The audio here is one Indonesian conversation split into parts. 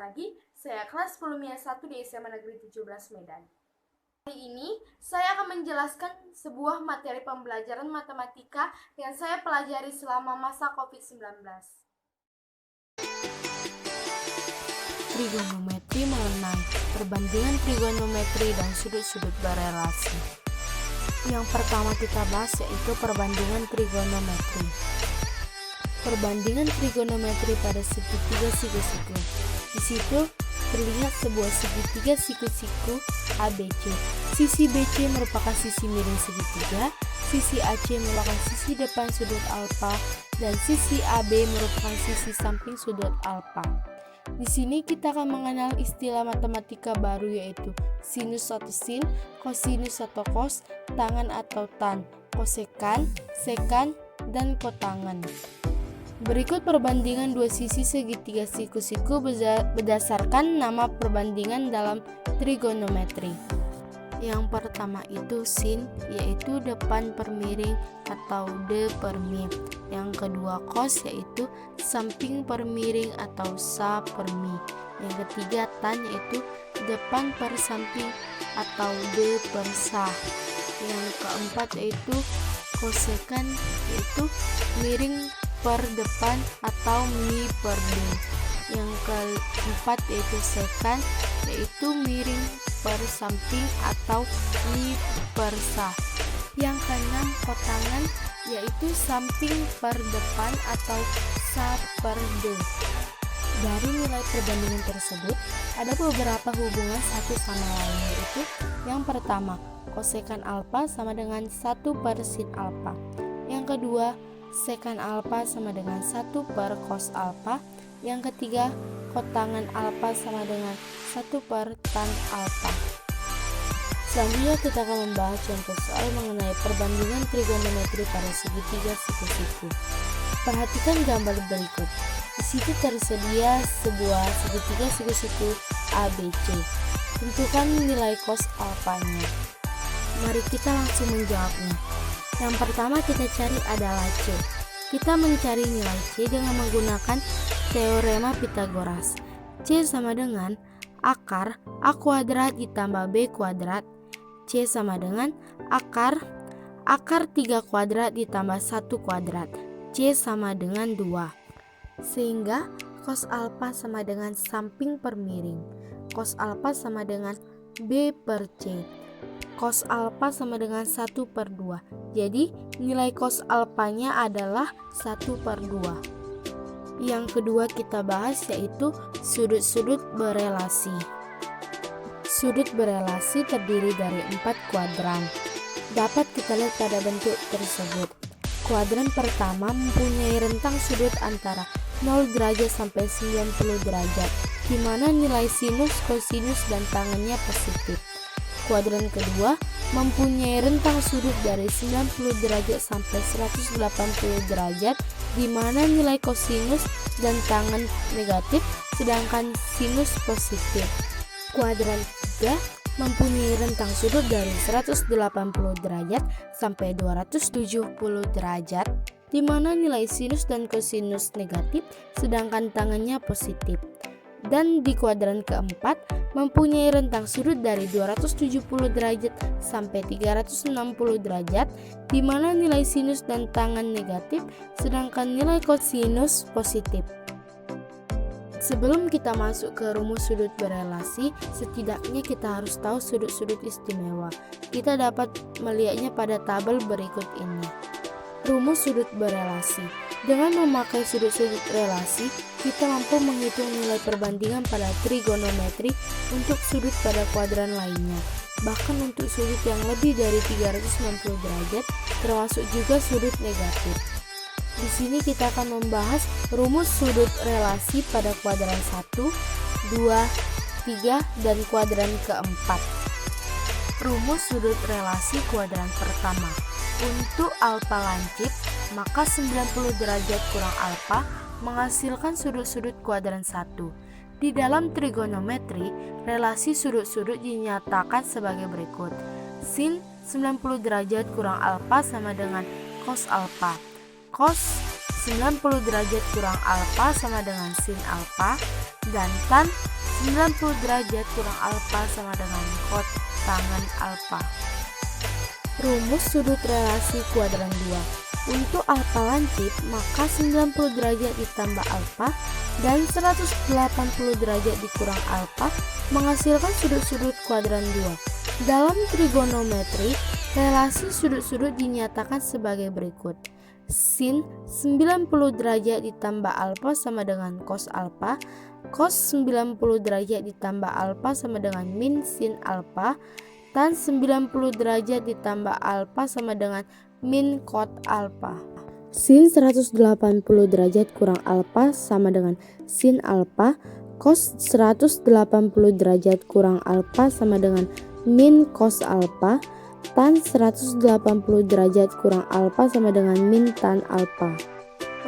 Saragi, saya kelas 10 MIA 1 di SMA Negeri 17 Medan. Hari ini, saya akan menjelaskan sebuah materi pembelajaran matematika yang saya pelajari selama masa COVID-19. Trigonometri mengenai perbandingan trigonometri dan sudut-sudut berelasi. Yang pertama kita bahas yaitu perbandingan trigonometri. Perbandingan trigonometri pada segitiga siku-siku. Di situ terlihat sebuah segitiga siku-siku ABC. Sisi BC merupakan sisi miring segitiga, sisi AC merupakan sisi depan sudut alfa, dan sisi AB merupakan sisi samping sudut alfa. Di sini kita akan mengenal istilah matematika baru yaitu sinus atau sin, kosinus atau kos, tangan atau tan, kosekan, sekan, dan kotangan. Berikut perbandingan dua sisi segitiga siku-siku berdasarkan nama perbandingan dalam trigonometri. Yang pertama itu sin, yaitu depan per miring atau de per mi. Yang kedua kos, yaitu samping per miring atau sa per mi. Yang ketiga tan, yaitu depan per samping atau de per sa. Yang keempat yaitu kosekan, yaitu miring per depan atau mi per de. Yang keempat yaitu sekan, yaitu miring per samping atau mi per sa. Yang keenam kotangan, yaitu samping per depan atau sa per de. Dari nilai perbandingan tersebut, ada beberapa hubungan satu sama lain, yaitu yang pertama, kosekan alfa sama dengan 1 per sin alfa. Yang kedua, sekan alfa sama dengan 1 per cos alfa. Yang ketiga, kotangan alfa sama dengan 1 per tan alfa. Selanjutnya kita akan membahas contoh soal mengenai perbandingan trigonometri pada segitiga siku-siku. Perhatikan gambar berikut. Di situ tersedia sebuah segitiga siku-siku ABC. Tentukan nilai cos alfanya. Mari kita langsung menjawabnya. Yang pertama kita cari adalah C. Kita mencari nilai C dengan menggunakan teorema Pythagoras. C sama dengan akar A kuadrat ditambah B kuadrat. C sama dengan akar 3 kuadrat ditambah 1 kuadrat. C sama dengan 2. Sehingga cos alfa sama dengan samping per miring. Cos alfa sama dengan B per C. Cos alfa sama dengan 1 per 2. Jadi nilai cos alfanya adalah 1 per 2. Yang kedua kita bahas yaitu sudut-sudut berelasi. Sudut berelasi terdiri dari 4 kuadran. Dapat kita lihat pada bentuk tersebut. Kuadran pertama mempunyai rentang sudut antara 0 derajat sampai 90 derajat, di mana nilai sinus, kosinus, dan tangannya positif. Kuadran kedua mempunyai rentang sudut dari 90 derajat sampai 180 derajat, di mana nilai kosinus dan tangan negatif, sedangkan sinus positif. Kuadran ketiga mempunyai rentang sudut dari 180 derajat sampai 270 derajat, di mana nilai sinus dan kosinus negatif, sedangkan tangannya positif. Dan di kuadran keempat mempunyai rentang sudut dari 270 derajat sampai 360 derajat, di mana nilai sinus dan tangan negatif, sedangkan nilai kosinus positif. Sebelum kita masuk ke rumus sudut berelasi, setidaknya kita harus tahu sudut-sudut istimewa. Kita dapat melihatnya pada tabel berikut ini. Rumus sudut berelasi. Dengan memakai sudut-sudut relasi, kita mampu menghitung nilai perbandingan pada trigonometri untuk sudut pada kuadran lainnya. Bahkan untuk sudut yang lebih dari 360 derajat, termasuk juga sudut negatif. Di sini kita akan membahas rumus sudut relasi pada kuadran 1, 2, 3, dan kuadran keempat. Rumus sudut relasi kuadran pertama. Untuk alfa lancip, maka 90 derajat kurang alfa menghasilkan sudut-sudut kuadran 1. Di dalam trigonometri, relasi sudut-sudut dinyatakan sebagai berikut. Sin 90 derajat kurang alfa sama dengan cos alfa. Cos 90 derajat kurang alfa sama dengan sin alfa, dan tan 90 derajat kurang alfa sama dengan kot tangan alfa. Rumus sudut relasi kuadran 2. Untuk alfa lancip, maka 90 derajat ditambah alfa dan 180 derajat dikurang alfa menghasilkan sudut-sudut kuadran 2. Dalam trigonometri, relasi sudut-sudut dinyatakan sebagai berikut. Sin 90 derajat ditambah alfa sama dengan cos alfa. Cos 90 derajat ditambah alfa sama dengan min sin alfa. Tan 90 derajat ditambah alfa sama dengan min cot alfa. Sin 180 derajat kurang alfa sama dengan sin alfa. Cos 180 derajat kurang alfa sama dengan min cos alfa. Tan 180 derajat kurang alfa sama dengan min tan alfa.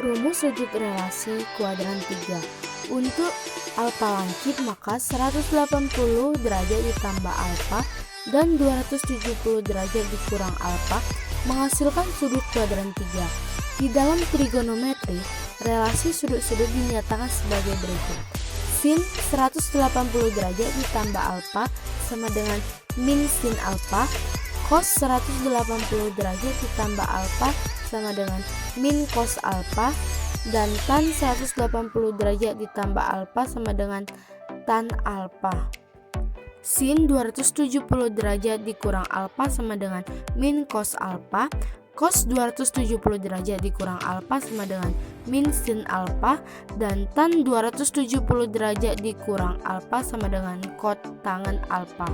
Rumus sudut relasi kuadran 3. Untuk alfa lancip, maka 180 derajat ditambah alfa dan 270 derajat dikurang alfa menghasilkan sudut kuadran 3. Di dalam trigonometri, relasi sudut-sudut dinyatakan sebagai berikut. Sin 180 derajat ditambah alfa sama dengan min sin alfa. Cos 180 derajat ditambah alfa sama dengan min cos alfa. Dan tan 180 derajat ditambah alfa sama dengan tan alfa. Sin 270 derajat dikurang alfa sama dengan min cos alfa. Cos 270 derajat dikurang alfa sama dengan min sin alfa. Dan tan 270 derajat dikurang alfa sama dengan cot tangen alfa.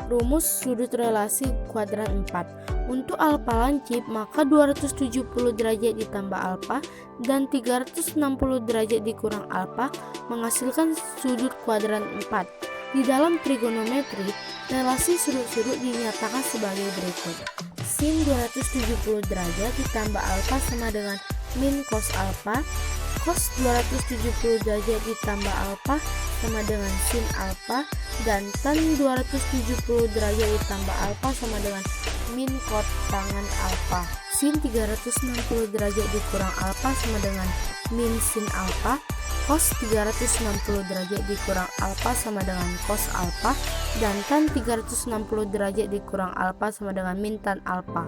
Rumus sudut relasi kuadran 4. Untuk alfa lancip, maka 270 derajat ditambah alfa dan 360 derajat dikurang alfa menghasilkan sudut kuadran 4. Di dalam trigonometri, relasi sudut-sudut dinyatakan sebagai berikut. Sin 270 derajat ditambah alfa sama dengan min cos alfa. Cos 270 derajat ditambah alfa sama dengan sin alfa. Dan tan 270 derajat ditambah alfa sama dengan min cot tangen alfa. Sin 360 derajat dikurang alfa sama dengan min sin alfa. Cos 360 derajat dikurang alfa sama dengan cos alfa. Dan tan 360 derajat dikurang alfa sama dengan min tan alfa.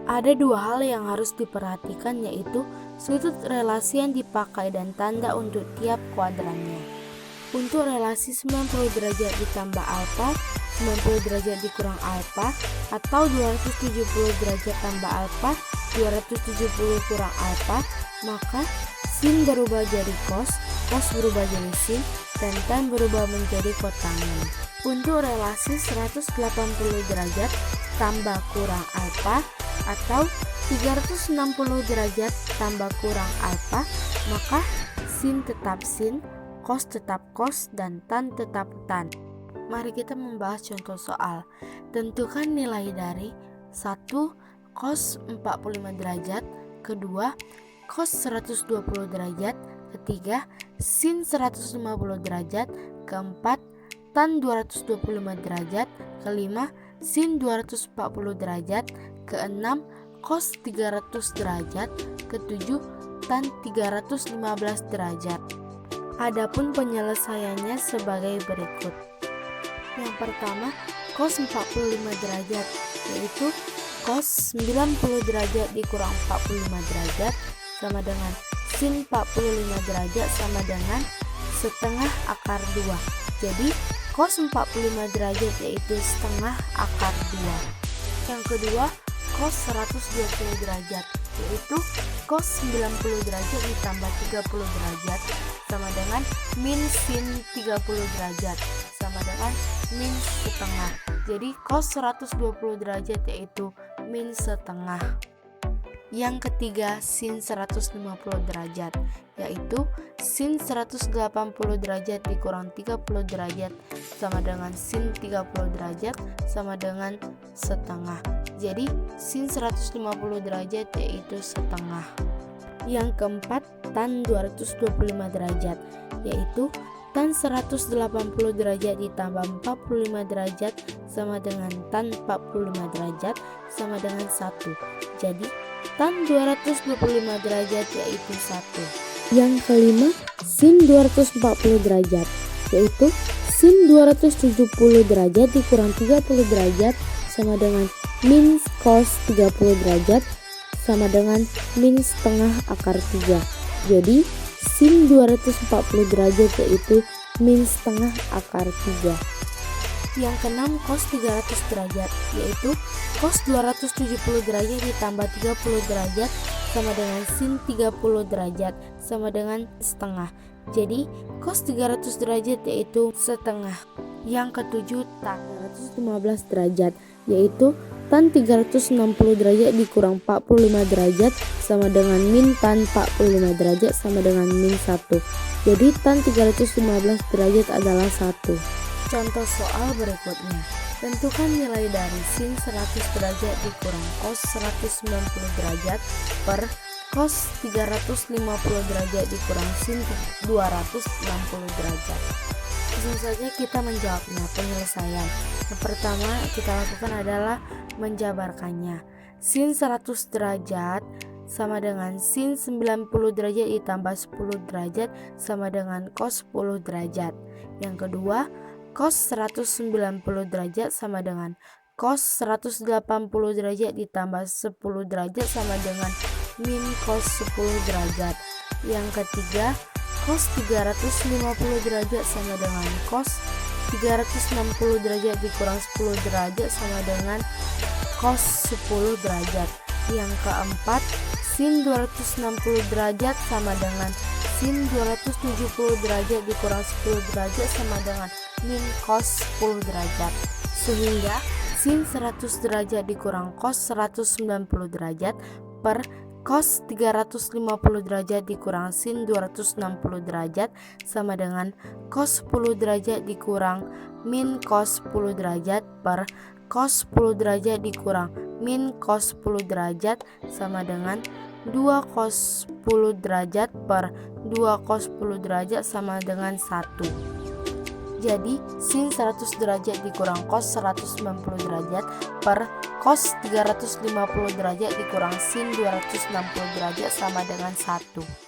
Ada dua hal yang harus diperhatikan, yaitu sudut relasi yang dipakai dan tanda untuk tiap kuadrannya. Untuk relasi 90 derajat ditambah alfa, 90 derajat dikurang alfa, atau 270 derajat tambah alfa, 270 kurang alfa, maka sin berubah jadi cos, cos berubah jadi sin, dan tan berubah menjadi kotangen. Untuk relasi 180 derajat tambah kurang alfa atau 360 derajat tambah kurang alfa, maka sin tetap sin, cos tetap cos, dan tan tetap tan. Mari kita membahas contoh soal. Tentukan nilai dari 1. Cos 45 derajat, kedua cos 120 derajat, ketiga sin 150 derajat, keempat tan 225 derajat, kelima sin 240 derajat, keenam cos 300 derajat, ketujuh tan 315 derajat. Adapun penyelesaiannya sebagai berikut. Yang pertama, cos 45 derajat, yaitu cos 90 derajat dikurang 45 derajat sama dengan sin 45 derajat sama dengan setengah akar 2. Jadi cos 45 derajat yaitu setengah akar 2. Yang kedua, cos 120 derajat, yaitu cos 90 derajat ditambah 30 derajat sama dengan min sin 30 derajat sama dengan min setengah. Jadi cos 120 derajat yaitu min setengah. Yang ketiga, sin 150 derajat, yaitu sin 180 derajat dikurang 30 derajat sama dengan sin 30 derajat sama dengan setengah. Jadi sin 150 derajat yaitu setengah. Yang keempat, tan 225 derajat, yaitu tan 180 derajat ditambah 45 derajat sama dengan tan 45 derajat sama dengan 1. Jadi tan 225 derajat yaitu 1. Yang kelima, sin 240 derajat, yaitu sin 270 derajat dikurang 30 derajat sama dengan min cos 30 derajat sama dengan min setengah akar 3. Jadi sin 240 derajat yaitu min setengah akar 3. Yang keenam, cos 300 derajat, yaitu cos 270 derajat ditambah 30 derajat sama dengan sin 30 derajat sama dengan setengah. Jadi cos 300 derajat yaitu setengah. Yang ketujuh, tan 315 derajat, yaitu tan 360 derajat dikurang 45 derajat sama dengan min tan 45 derajat sama dengan min 1. Jadi tan 315 derajat adalah 1. Contoh soal berikutnya. Tentukan nilai dari sin 100 derajat dikurang cos 190 derajat per cos 350 derajat dikurang sin 260 derajat. Langsung saja kita menjawabnya. Penyelesaian yang pertama kita lakukan adalah menjabarkannya. Sin 100 derajat sama dengan sin 90 derajat ditambah 10 derajat sama dengan cos 10 derajat. Yang kedua, cos 190 derajat sama dengan cos 180 derajat ditambah 10 derajat sama dengan min cos 10 derajat. Yang ketiga, cos 350 derajat sama dengan cos 360 derajat dikurang 10 derajat sama dengan cos 10 derajat. Yang keempat, sin 260 derajat sama dengan sin 270 derajat dikurang 10 derajat sama dengan min cos 10 derajat. Sehingga sin 100 derajat dikurang cos 190 derajat per cos 350 derajat dikurang sin 260 derajat sama dengan cos 10 derajat dikurang min cos 10 derajat per cos 10 derajat dikurang min cos 10 derajat sama dengan 2 cos 10 derajat per 2 cos 10 derajat sama dengan 1. Jadi sin 100 derajat dikurang cos 190 derajat per cos 350 derajat dikurang sin 260 derajat sama dengan 1.